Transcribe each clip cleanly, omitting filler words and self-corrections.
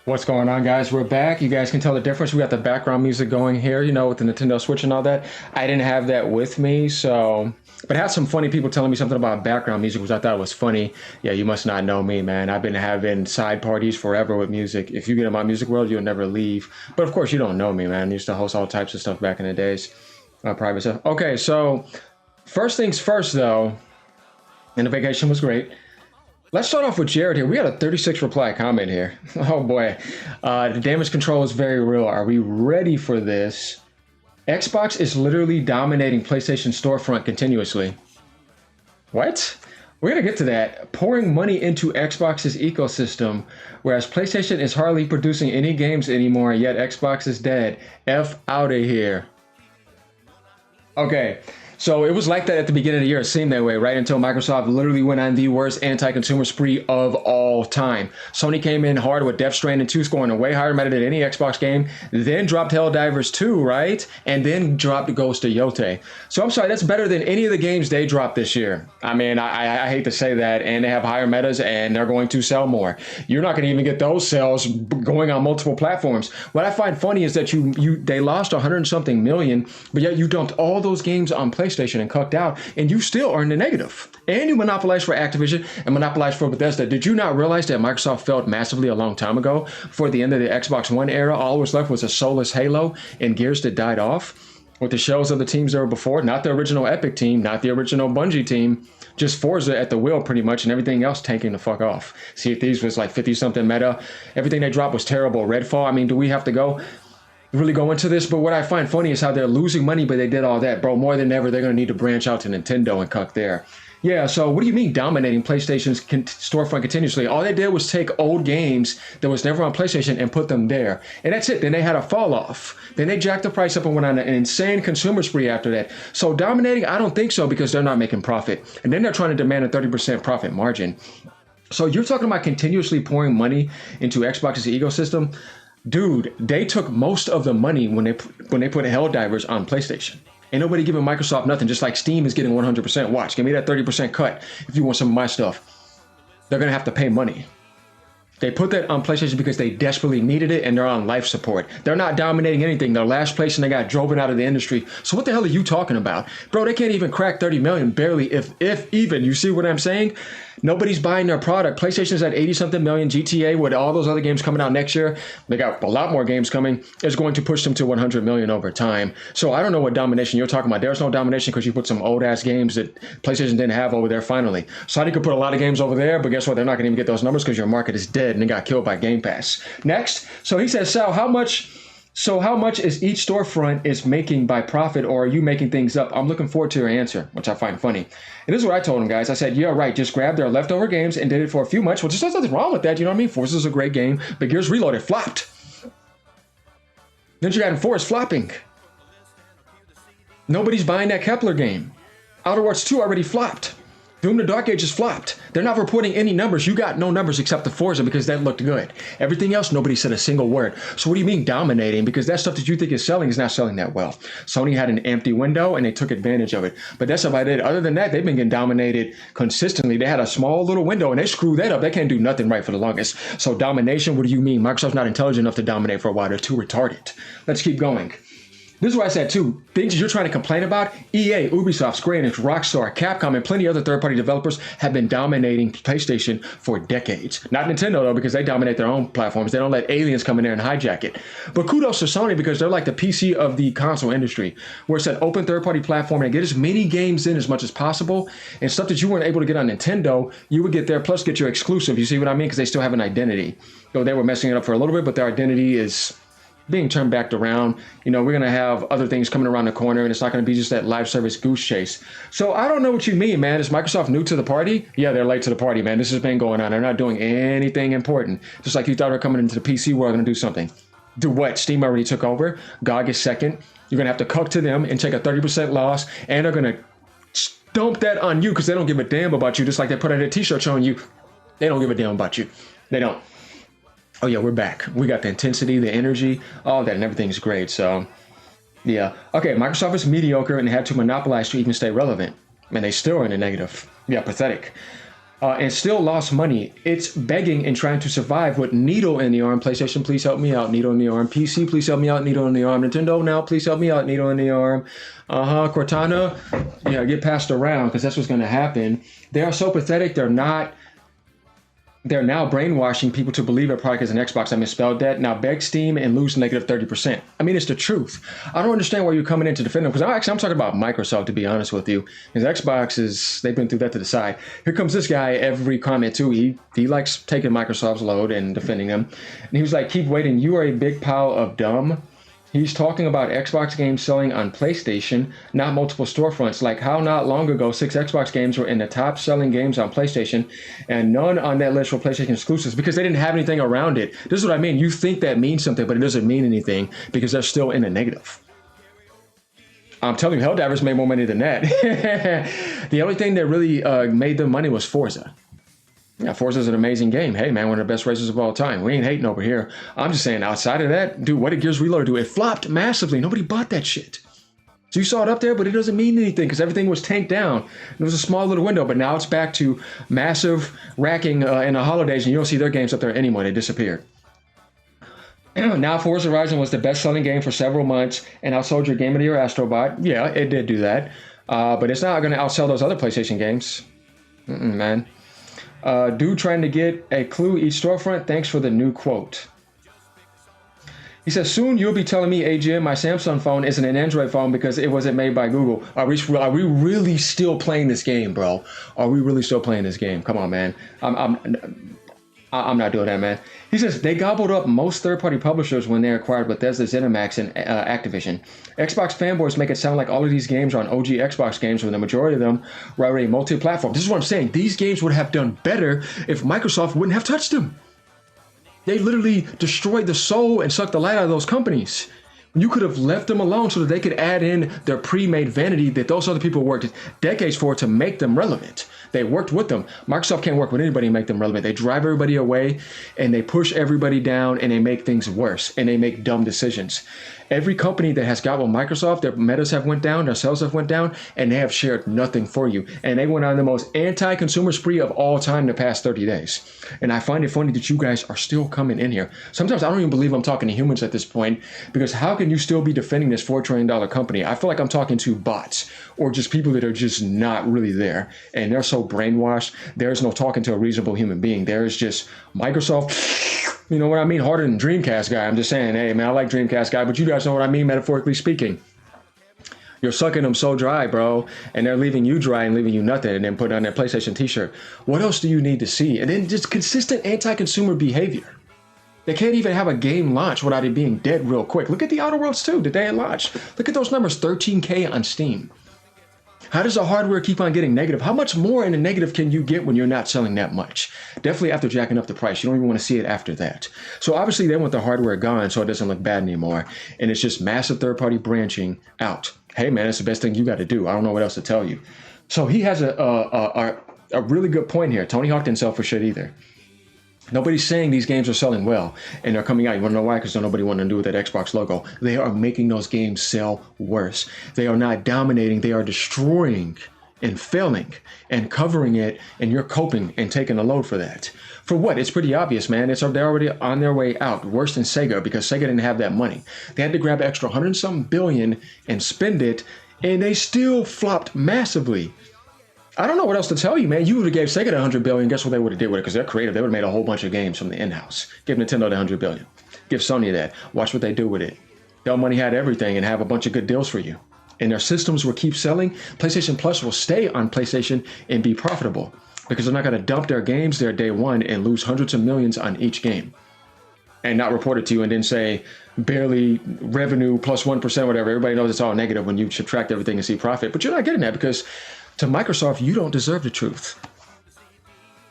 What's going on, guys? We're back. You guys can tell the difference. We got the background music going here, with the Nintendo Switch and all that. I didn't have that with me, but I had some funny people telling me something about background music, which I thought was funny. Yeah, you must not know me, man. I've been having side parties forever with music. If you get in my music world, you'll never leave. But of course, you don't know me, man. I used to host all types of stuff back in the days, private stuff. Okay, so first things first, though, and the vacation was great. Let's start off with Jared here. We got a 36 reply comment here. Oh boy. The damage control is very real. Are we ready for this? Xbox is literally dominating PlayStation storefront continuously. What? We're going to get to that. Pouring money into Xbox's ecosystem, whereas PlayStation is hardly producing any games anymore, yet Xbox is dead. F out of here. Okay. So it was like that at the beginning of the year. It seemed that way, right? Until Microsoft literally went on the worst anti-consumer spree of all time. Sony came in hard with Death Stranding 2, scoring a way higher meta than any Xbox game, then dropped Helldivers 2, right? And then dropped Ghost of Yotei. So I'm sorry, that's better than any of the games they dropped this year. I mean, I hate to say that, and they have higher metas, and they're going to sell more. You're not going to even get those sales going on multiple platforms. What I find funny is that they lost 100 and something million, but yet you dumped all those games on PlayStation and cucked out, and you still are in the negative. And you monopolized for Activision and monopolized for Bethesda. Did you not realize that Microsoft failed massively a long time ago? For the end of the Xbox One era, all was left was a soulless Halo and Gears that died off with the shells of the teams that were before, not the original Epic team, not the original Bungie team, just Forza at the wheel pretty much, and everything else tanking the fuck off. Sea of Thieves was like 50-something meta. Everything they dropped was terrible. Redfall, I mean, do we have to really go into this? But what I find funny is how they're losing money, but they did all that. Bro, more than ever, they're going to need to branch out to Nintendo and cuck there. Yeah, so what do you mean dominating PlayStation's storefront continuously? All they did was take old games that was never on PlayStation and put them there. And that's it. Then they had a fall off. Then they jacked the price up and went on an insane consumer spree after that. So dominating, I don't think so, because they're not making profit. And then they're trying to demand a 30% profit margin. So you're talking about continuously pouring money into Xbox's ecosystem? Dude, they took most of the money when they put Helldivers on PlayStation. Ain't nobody giving Microsoft nothing, just like Steam is getting 100%. Watch, give me that 30% cut if you want some of my stuff. They're going to have to pay money. They put that on PlayStation because they desperately needed it, and they're on life support. They're not dominating anything. They're last place, and they got driven out of the industry. So what the hell are you talking about? Bro, they can't even crack 30 million, barely, if even. You see what I'm saying? Nobody's buying their product. PlayStation's at 80-something million. GTA, with all those other games coming out next year, they got a lot more games coming, is going to push them to 100 million over time. So I don't know what domination you're talking about. There's no domination because you put some old-ass games that PlayStation didn't have over there finally. Sony could put a lot of games over there, but guess what? They're not going to even get those numbers because your market is dead and it got killed by Game Pass. Next, so he says, Sal, how much is each storefront is making by profit, or are you making things up? I'm looking forward to your answer, which I find funny. And this is what I told him, guys. I said, yeah, right. Just grab their leftover games and did it for a few months. Well, there's nothing wrong with that. You know what I mean? Forza's a great game, but Gears Reloaded flopped. Then you got Enforced flopping. Nobody's buying that Kepler game. Outer Worlds 2 already flopped. Doom the Dark Ages flopped. They're not reporting any numbers. You got no numbers except the Forza because that looked good. Everything else, nobody said a single word. So what do you mean dominating? Because that stuff that you think is selling is not selling that well. Sony had an empty window and they took advantage of it. But that's about it. Other than that, they've been getting dominated consistently. They had a small little window and they screwed that up. They can't do nothing right for the longest. So domination, what do you mean? Microsoft's not intelligent enough to dominate for a while. They're too retarded. Let's keep going. This is what I said too. Things you're trying to complain about, EA, Ubisoft, Square Enix, Rockstar, Capcom, and plenty of other third-party developers have been dominating PlayStation for decades. Not Nintendo though, because they dominate their own platforms. They don't let aliens come in there and hijack it. But kudos to Sony because they're like the PC of the console industry, where it's an open third-party platform and get as many games in as much as possible. And stuff that you weren't able to get on Nintendo, you would get there, plus get your exclusive. You see what I mean? Because they still have an identity. So they were messing it up for a little bit, but their identity is being turned back around. We're going to have other things coming around the corner, and it's not going to be just that live service goose chase. So I don't know what you mean, man. Is Microsoft new to the party? Yeah, they're late to the party, man. This has been going on. They're not doing anything important. Just like you thought they're coming into the PC world and do something. Do what? Steam already took over. GOG is second. You're going to have to cuck to them and take a 30% loss, and they're going to dump that on you because they don't give a damn about you, just like they put out a t-shirt showing you they don't give a damn about you. They don't. Oh yeah, we're back. We got the intensity, the energy, all that, and everything's great. So yeah. Okay, Microsoft is mediocre and had to monopolize to even stay relevant. And they still are in the negative. Yeah, pathetic. and still lost money. It's begging and trying to survive with needle in the arm. PlayStation, please help me out. Needle in the arm. PC, please help me out. Needle in the arm. Nintendo, now please help me out. Needle in the arm. Cortana, yeah, get passed around because that's what's going to happen. They are so pathetic. They're now brainwashing people to believe a product is an Xbox. I misspelled that. Now beg Steam and lose negative 30%. I mean, it's the truth. I don't understand why you're coming in to defend them, because I'm talking about Microsoft, to be honest with you. Because Xbox they've been through that to the side. Here comes this guy every comment too. He likes taking Microsoft's load and defending them. And he was like, keep waiting. You are a big pile of dumb. He's talking about Xbox games selling on PlayStation, not multiple storefronts. Like how not long ago, 6 Xbox games were in the top selling games on PlayStation, and none on that list were PlayStation exclusives because they didn't have anything around it. This is what I mean. You think that means something, but it doesn't mean anything because they're still in the negative. I'm telling you, Helldivers made more money than that. The only thing that really made them money was Forza. Yeah, Forza's an amazing game. Hey, man, one of the best races of all time. We ain't hating over here. I'm just saying, outside of that, dude, what did Gears Reloaded do? It flopped massively. Nobody bought that shit. So you saw it up there, but it doesn't mean anything because everything was tanked down. It was a small little window, but now it's back to massive racking in the holidays, and you don't see their games up there anymore. They disappeared. Now Forza Horizon was the best-selling game for several months and outsold your Game of the Year Astrobot. Yeah, it did do that. But it's not going to outsell those other PlayStation games. Man. Dude trying to get a clue each storefront. Thanks for the new quote. He says, soon you'll be telling me, AGM, my Samsung phone isn't an Android phone because it wasn't made by Google. Are we really still playing this game, bro? Are we really still playing this game? Come on, man. I'm not doing that, man. He says, they gobbled up most third-party publishers when they acquired Bethesda, ZeniMax, and Activision. Xbox fanboys make it sound like all of these games are on OG Xbox games when the majority of them were already multi-platform. This is what I'm saying. These games would have done better if Microsoft wouldn't have touched them. They literally destroyed the soul and sucked the light out of those companies. You could have left them alone so that they could add in their pre-made vanity that those other people worked decades for to make them relevant. They worked with them. Microsoft can't work with anybody and make them relevant. They drive everybody away and they push everybody down and they make things worse and they make dumb decisions. Every company that has got with Microsoft, their metas have went down, their sales have went down, and they have shared nothing for you. And they went on the most anti-consumer spree of all time the past 30 days. And I find it funny that you guys are still coming in here. Sometimes I don't even believe I'm talking to humans at this point, because how can you still be defending this $4 trillion company? I feel like I'm talking to bots or just people that are just not really there. And they're so brainwashed. There's no talking to a reasonable human being. There is just Microsoft. You know what I mean? Harder than Dreamcast guy. I'm just saying, hey, man, I like Dreamcast guy, but you guys know what I mean, metaphorically speaking. You're sucking them so dry, bro, and they're leaving you dry and leaving you nothing, and then putting on their PlayStation t-shirt. What else do you need to see? And then just consistent anti-consumer behavior. They can't even have a game launch without it being dead real quick. Look at the Outer Worlds 2, the day it launched. Look at those numbers, 13K on Steam. How does the hardware keep on getting negative? How much more in the negative can you get when you're not selling that much? Definitely after jacking up the price. You don't even want to see it after that. So obviously they want the hardware gone so it doesn't look bad anymore. And it's just massive third-party branching out. Hey, man, it's the best thing you got to do. I don't know what else to tell you. So he has a really good point here. Tony Hawk didn't sell for shit either. Nobody's saying these games are selling well and they're coming out. You want to know why? Because nobody wanted to do with that Xbox logo. They are making those games sell worse. They are not dominating. They are destroying and failing and covering it, and you're coping and taking the load for that. For what? It's pretty obvious, man. They're already on their way out. Worse than Sega, because Sega didn't have that money. They had to grab extra 100-something billion and spend it, and they still flopped massively. I don't know what else to tell you, man. You would have gave Sega the $100 billion. Guess what they would have did with it? Because they're creative. They would have made a whole bunch of games from the in-house. Give Nintendo the $100 billion. Give Sony that. Watch what they do with it. They'll money had everything and have a bunch of good deals for you. And their systems will keep selling. PlayStation Plus will stay on PlayStation and be profitable because they're not going to dump their games there day one and lose hundreds of millions on each game and not report it to you and then say barely revenue plus 1%, whatever. Everybody knows it's all negative when you subtract everything and see profit. But you're not getting that because to Microsoft, you don't deserve the truth.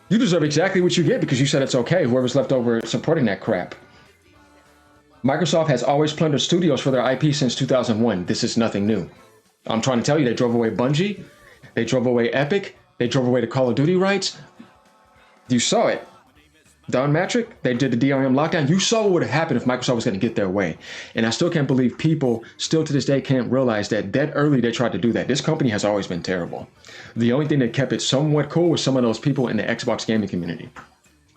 You deserve exactly what you get because you said it's okay. Whoever's left over supporting that crap. Microsoft has always plundered studios for their IP since 2001. This is nothing new. I'm trying to tell you, they drove away Bungie. They drove away Epic. They drove away the Call of Duty rights. You saw it. Don Matrick, they did the DRM lockdown. You saw what would have happened if Microsoft was going to get their way. And I still can't believe people still to this day can't realize that early they tried to do that. This company has always been terrible. The only thing that kept it somewhat cool was some of those people in the Xbox gaming community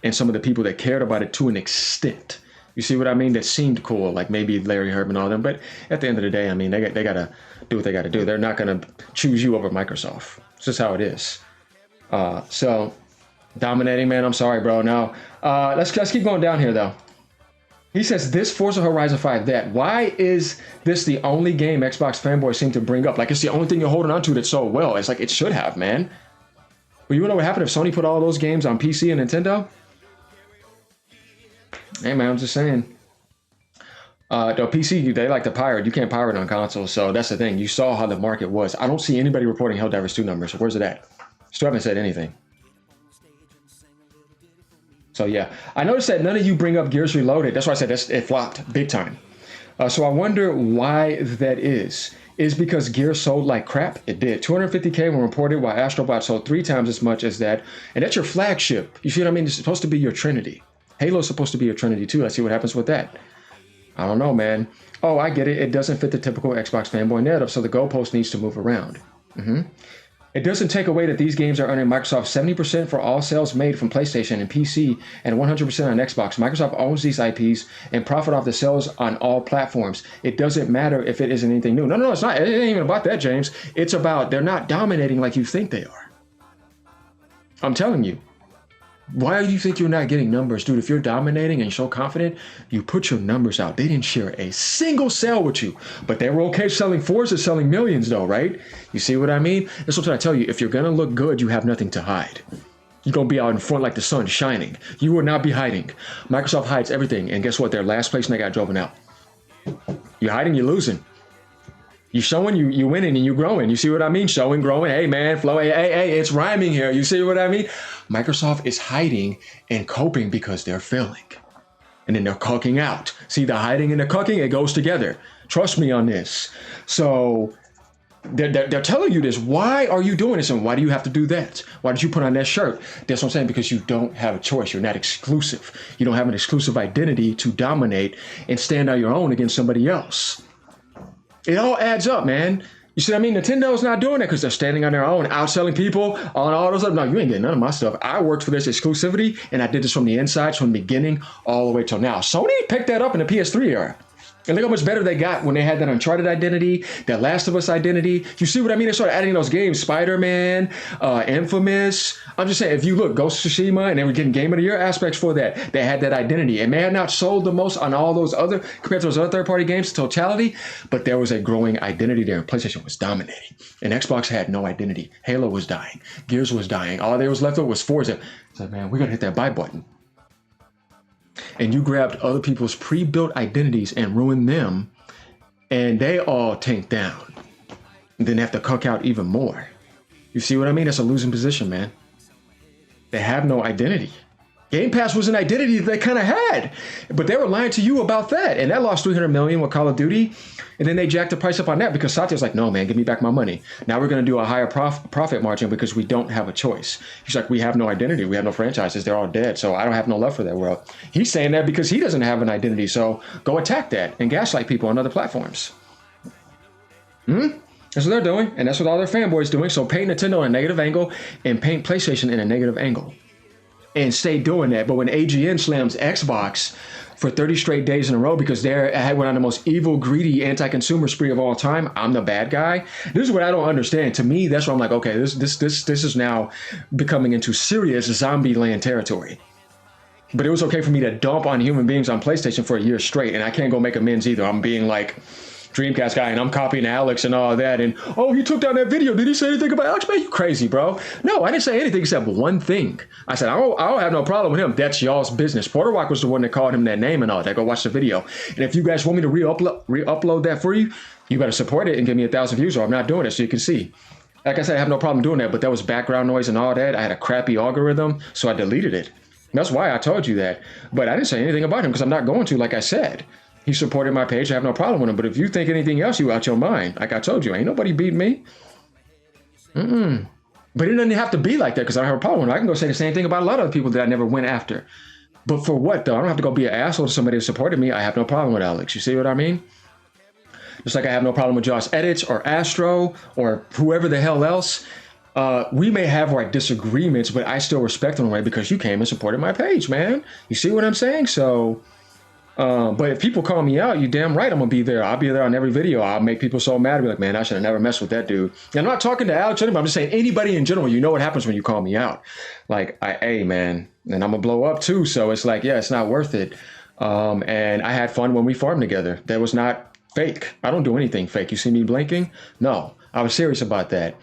and some of the people that cared about it to an extent. You see what I mean? That seemed cool, like maybe Larry Herb and all them. But at the end of the day, I mean, they got to do what they got to do. They're not going to choose you over Microsoft. It's just how it is. So dominating, man. I'm sorry, bro. Now, let's keep going down here, though. He says, this Forza Horizon 5, that. Why is this the only game Xbox fanboys seem to bring up? Like, it's the only thing you're holding on to that's so well. It's like, it should have, man. But you know what happened if Sony put all those games on PC and Nintendo? Hey, man, I'm just saying. The PC, they like to pirate. You can't pirate on consoles, so that's the thing. You saw how the market was. I don't see anybody reporting Helldivers 2 numbers. Where's it at? Still haven't said anything. So yeah, I noticed that none of you bring up Gears Reloaded. That's why I said it flopped big time. So I wonder why that is. Is because Gears sold like crap? It did. 250K were reported, while Astrobot sold 3 times as much as that. And that's your flagship. You see what I mean? It's supposed to be your Trinity. Halo's supposed to be your Trinity too. Let's see what happens with that. I don't know, man. Oh, I get it. It doesn't fit the typical Xbox fanboy narrative, so the goalpost needs to move around. It doesn't take away that these games are earning Microsoft 70% for all sales made from PlayStation and PC and 100% on Xbox. Microsoft owns these IPs and profit off the sales on all platforms. It doesn't matter if it isn't anything new. No, it's not. It ain't even about that, James. It's about they're not dominating like you think they are. I'm telling you. Why do you think you're not getting numbers? Dude, if you're dominating and so confident, you put your numbers out. They didn't share a single sale with you, but they were okay selling Forza, selling millions though, right? You see what I mean? That's what I tell you. If you're going to look good, you have nothing to hide. You're going to be out in front like the sun shining. You will not be hiding. Microsoft hides everything. And guess what? They're last place and they got driven out. You're hiding, you're losing. You showing, you winning, and you growing. You see what I mean? Showing, growing. Hey, man, flow. Hey, it's rhyming here. You see what I mean? Microsoft is hiding and coping because they're failing. And then they're cucking out. See, the hiding and the cucking, it goes together. Trust me on this. So they're telling you this. Why are you doing this? And why do you have to do that? Why did you put on that shirt? That's what I'm saying, because you don't have a choice. You're not exclusive. You don't have an exclusive identity to dominate and stand on your own against somebody else. It all adds up, man. You see what I mean? Nintendo's not doing that because they're standing on their own, outselling people on all those other. No, you ain't getting none of my stuff. I worked for this exclusivity, and I did this from the inside, from the beginning all the way till now. Sony picked that up in the PS3 era. And look how much better they got when they had that Uncharted identity, that Last of Us identity. You see what I mean? They started adding those games, Spider-Man, Infamous. I'm just saying, if you look, Ghost of Tsushima, and they were getting Game of the Year aspects for that. They had that identity. It may have not sold the most on all those other, compared to those other third-party games in totality, but there was a growing identity there, and PlayStation was dominating. And Xbox had no identity. Halo was dying. Gears was dying. All there was left over was Forza. It's like, man, we're going to hit that buy button. And you grabbed other people's pre-built identities and ruined them, and they all tanked down. And then have to cuck out even more. You see what I mean? That's a losing position, man. They have no identity. Game Pass was an identity that they kind of had, but they were lying to you about that, and that lost 300 million with Call of Duty, and then they jacked the price up on that because Satya's like, no, man, give me back my money. Now we're going to do a higher profit margin because we don't have a choice. He's like, we have no identity. We have no franchises. They're all dead, so I don't have no love for that world. He's saying that because he doesn't have an identity, so go attack that and gaslight people on other platforms. That's what they're doing, and that's what all their fanboys doing. So paint Nintendo in a negative angle and paint PlayStation in a negative angle. And stay doing that. But when AGN slams Xbox for 30 straight days in a row because they went on the most evil, greedy, anti-consumer spree of all time, I'm the bad guy. This is what I don't understand. To me, that's where I'm like, okay, this is now becoming into serious zombie land territory. But it was okay for me to dump on human beings on PlayStation for a year straight, and I can't go make amends either. I'm being like Dreamcast guy, and I'm copying Alex and all that, and oh, he took down that video. Did he say anything about Alex? Man, you crazy, bro. No, I didn't say anything except one thing. I said, I don't have no problem with him. That's y'all's business. Porter Walk was the one that called him that name and all that. Go watch the video. And if you guys want me to re-upload that for you, you better support it and give me 1,000 views, or I'm not doing it so you can see. Like I said, I have no problem doing that, but that was background noise and all that. I had a crappy algorithm, so I deleted it. That's why I told you that. But I didn't say anything about him because I'm not going to, like I said. He supported my page. I have no problem with him. But if you think anything else, you out your mind. Like I told you, ain't nobody beat me. But it doesn't have to be like that because I don't have a problem with it. I can go say the same thing about a lot of other people that I never went after. But for what though? I don't have to go be an asshole to somebody who supported me. I have no problem with Alex. You see what I mean? Just like I have no problem with Josh Edits or Astro or whoever the hell else. We may have our disagreements, but I still respect them, right? Because you came and supported my page, man. You see what I'm saying? So, but if people call me out, you damn right I'm gonna be there. I'll be there on every video. I'll make people so mad. I'll be like, man, I should have never messed with that dude. And I'm not talking to Alex anybody. I'm just saying anybody in general. You know what happens when you call me out? Like, hey, man, and I'm gonna blow up too. So it's like, yeah, it's not worth it. And I had fun when we farmed together. That was not fake. I don't do anything fake. You see me blinking? No, I was serious about that.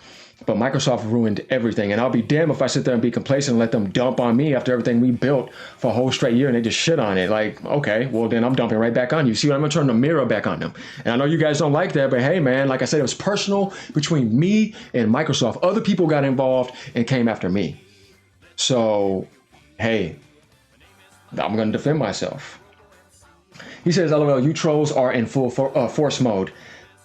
But Microsoft ruined everything. And I'll be damned if I sit there and be complacent and let them dump on me after everything we built for a whole straight year and they just shit on it. Like, okay, well, then I'm dumping right back on you. See what I'm going to turn the mirror back on them. And I know you guys don't like that, but hey, man, like I said, it was personal between me and Microsoft. Other people got involved and came after me. So, hey, I'm going to defend myself. He says, LOL, you trolls are in full force mode.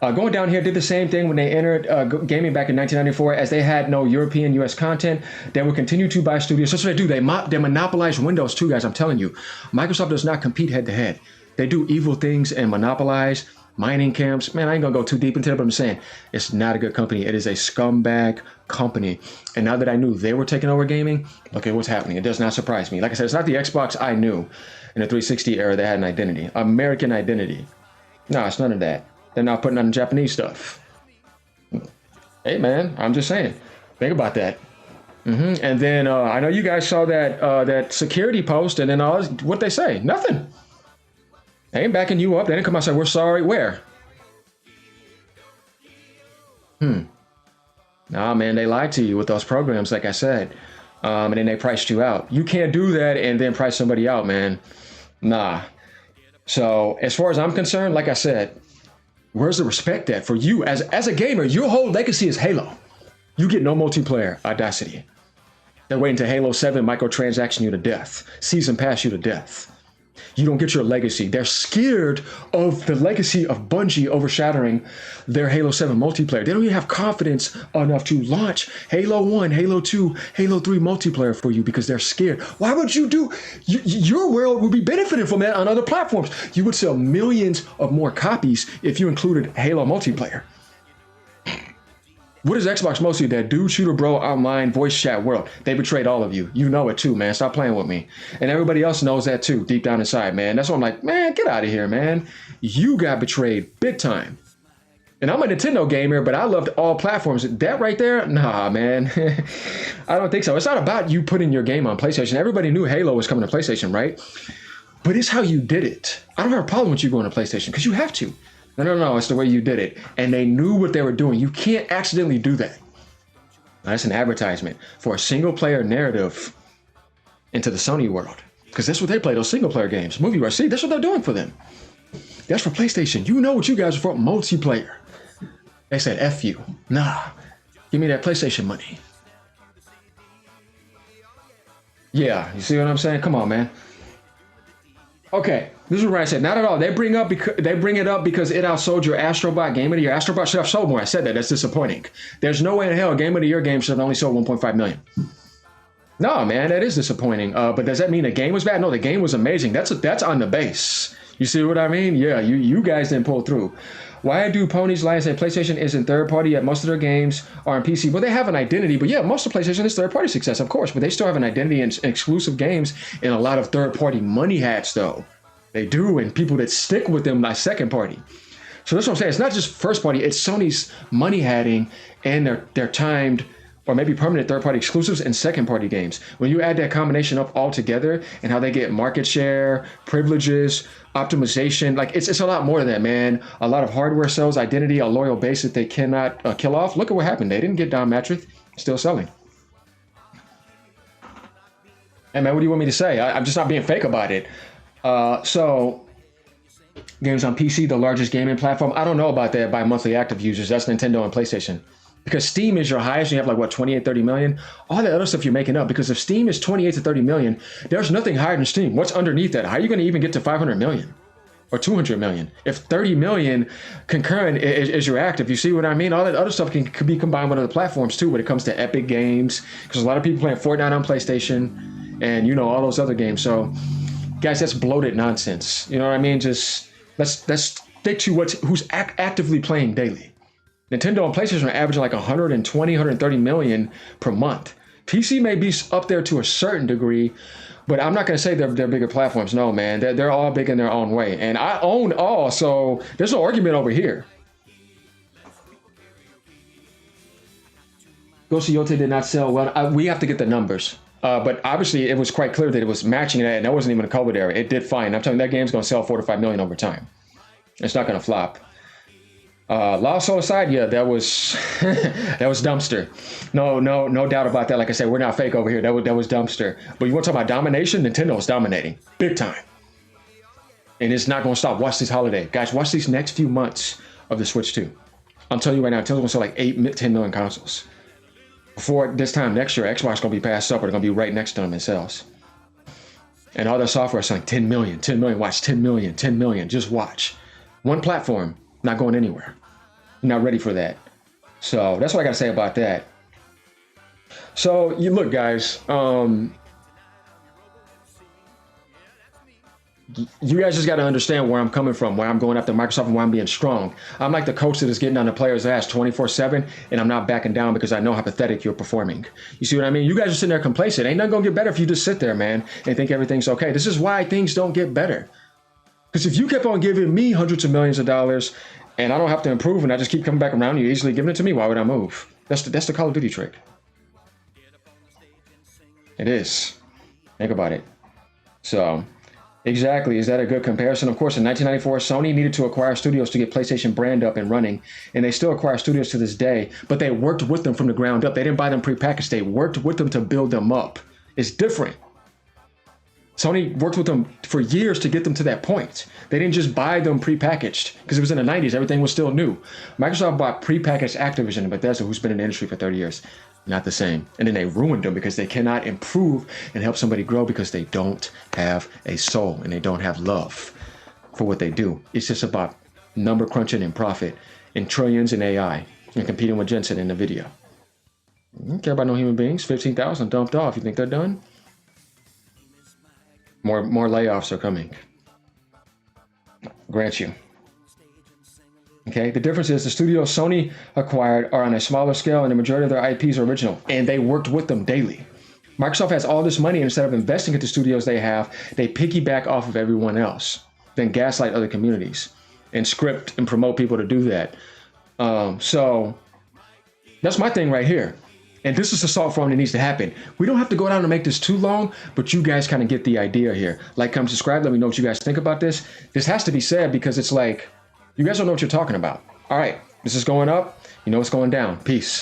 Going down here, did the same thing when they entered gaming back in 1994, as they had no European US content. They would continue to buy studios. That's what they do. They monopolize Windows too, guys. I'm telling you, Microsoft does not compete head to head. They do evil things and monopolize mining camps. Man, I ain't gonna go too deep into it, but I'm saying it's not a good company. It is a scumbag company. And now that I knew they were taking over gaming, look at what's happening. It does not surprise me. Like I said, it's not the Xbox I knew in the 360 era that had an identity, American identity. No, it's none of that. They're not putting on Japanese stuff. Hey, man, I'm just saying. Think about that. And then I know you guys saw that that security post, and then what they say? Nothing. They ain't backing you up. They didn't come out and say, we're sorry. Where? Nah, man, they lied to you with those programs, like I said. And then they priced you out. You can't do that and then price somebody out, man. Nah. So as far as I'm concerned, like I said, where's the respect at for you as a gamer? Your whole legacy is Halo. You get no multiplayer Audacity. They're waiting to Halo 7 microtransaction you to death, season pass you to death. You don't get your legacy. They're scared of the legacy of Bungie overshadowing their Halo 7 multiplayer. They don't even have confidence enough to launch Halo 1, Halo 2, Halo 3 multiplayer for you because they're scared. Why would you do? Your world would be benefiting from that on other platforms. You would sell millions of more copies if you included Halo multiplayer. What is Xbox mostly? That dude shooter bro online voice chat world. They betrayed all of you. You know it too, man. Stop playing with me. And everybody else knows that too, deep down inside, man. That's why I'm like, man, get out of here, man. You got betrayed big time. And I'm a Nintendo gamer, but I loved all platforms. That right there, nah, man. I don't think so. It's not about you putting your game on PlayStation. Everybody knew Halo was coming to PlayStation, right? But it's how you did it. I don't have a problem with you going to PlayStation because you have to. No, it's the way you did it. And they knew what they were doing. You can't accidentally do that. That's an advertisement for a single player narrative into the Sony world. Because that's what they play, those single player games. Movie Rush. See, that's what they're doing for them. That's for PlayStation. You know what you guys are for, multiplayer. They said, F you. Nah, give me that PlayStation money. Yeah, you see what I'm saying? Come on, man. Okay, this is what I said. Not at all. They bring it up because it outsold your Astrobot Game of the Year. Astrobot should have sold more. I said that. That's disappointing. There's no way in hell a Game of the Year game should have only sold 1.5 million. No, man, that is disappointing. But does that mean the game was bad? No, the game was amazing. That's on the base. You see what I mean? Yeah, you guys didn't pull through. Why do ponies lie and say PlayStation isn't third party yet most of their games are on PC? Well, they have an identity, but yeah, most of PlayStation is third party success, of course, but they still have an identity and exclusive games and a lot of third party money hats, though. They do, and people that stick with them like second party. So that's what I'm saying. It's not just first party, it's Sony's money hatting and their timed or maybe permanent third-party exclusives and second-party games. When you add that combination up all together and how they get market share, privileges, optimization, like it's a lot more than that, man. A lot of hardware sales, identity, a loyal base that they cannot kill off. Look at what happened. They didn't get down metric, still selling. Hey, man, what do you want me to say? I'm just not being fake about it. So games on PC, the largest gaming platform. I don't know about that by monthly active users. That's Nintendo and PlayStation. Because Steam is your highest, you have like, what, 28, 30 million? All the other stuff you're making up. Because if Steam is 28 to 30 million, there's nothing higher than Steam. What's underneath that? How are you going to even get to 500 million or 200 million? If 30 million concurrent is your active, you see what I mean? All that other stuff could be combined with other platforms too when it comes to Epic Games. Because a lot of people playing Fortnite on PlayStation and, you know, all those other games. So Guys, that's bloated nonsense. You know what I mean? Just let's stick to who's actively playing daily. Nintendo and PlayStation are averaging like 120, 130 million per month. PC may be up there to a certain degree, but I'm not going to say they're bigger platforms. No, man, they're all big in their own way. And I own all, so there's no argument over here. Ghost of Yote did not sell well. We have to get the numbers. But obviously, it was quite clear that it was matching that, and that wasn't even a COVID era. It did fine. I'm telling you, that game's going to sell 4 to 5 million over time. It's not going to flop. Lost Soul aside, yeah, that was that was dumpster. No doubt about that. Like I said, we're not fake over here. That was dumpster. But you want to talk about domination? Nintendo is dominating big time, and it's not going to stop. Watch this holiday, guys. Watch these next few months of the Switch 2. I'm telling you right now, Nintendo's going to sell like 8, 10 million consoles. Before this time next year, Xbox is going to be passed up, or they're going to be right next to them in sales. And all their software is like 10 million, 10 million. Watch 10 million, 10 million. Just watch. One platform, not going anywhere. You're not ready for that. So that's what I got to say about that. So you look, guys, you guys just got to understand where I'm coming from, where I'm going after Microsoft and why I'm being strong. I'm like the coach that is getting on the player's ass 24/7, and I'm not backing down because I know how pathetic you're performing. You see what I mean? You guys are sitting there complacent. Ain't nothing going to get better if you just sit there, man, and think everything's okay. This is why things don't get better. Because if you kept on giving me hundreds of millions of dollars and I don't have to improve and I just keep coming back around, you're easily giving it to me, why would I move? That's the Call of Duty trick. It is. Think about it. So, exactly. Is that a good comparison? Of course, in 1994, Sony needed to acquire studios to get PlayStation brand up and running, and they still acquire studios to this day, but they worked with them from the ground up. They didn't buy them prepackaged. They worked with them to build them up. It's different. Sony worked with them for years to get them to that point. They didn't just buy them prepackaged because it was in the 90s. Everything was still new. Microsoft bought prepackaged Activision and Bethesda, who's been in the industry for 30 years. Not the same. And then they ruined them because they cannot improve and help somebody grow because they don't have a soul and they don't have love for what they do. It's just about number crunching and profit and trillions in AI and competing with Jensen in the video. You don't care about no human beings. 15,000 dumped off. You think they're done? More layoffs are coming. Grant you. Okay, the difference is the studios Sony acquired are on a smaller scale and the majority of their IPs are original, and they worked with them daily. Microsoft has all this money, and instead of investing into studios they have, they piggyback off of everyone else, then gaslight other communities and script and promote people to do that. So that's my thing right here. And this is the salt form that needs to happen. We don't have to go down and make this too long, but you guys kind of get the idea here. Like, come subscribe. Let me know what you guys think about this. This has to be said because it's like, you guys don't know what you're talking about. All right, this is going up. You know what's going down. Peace.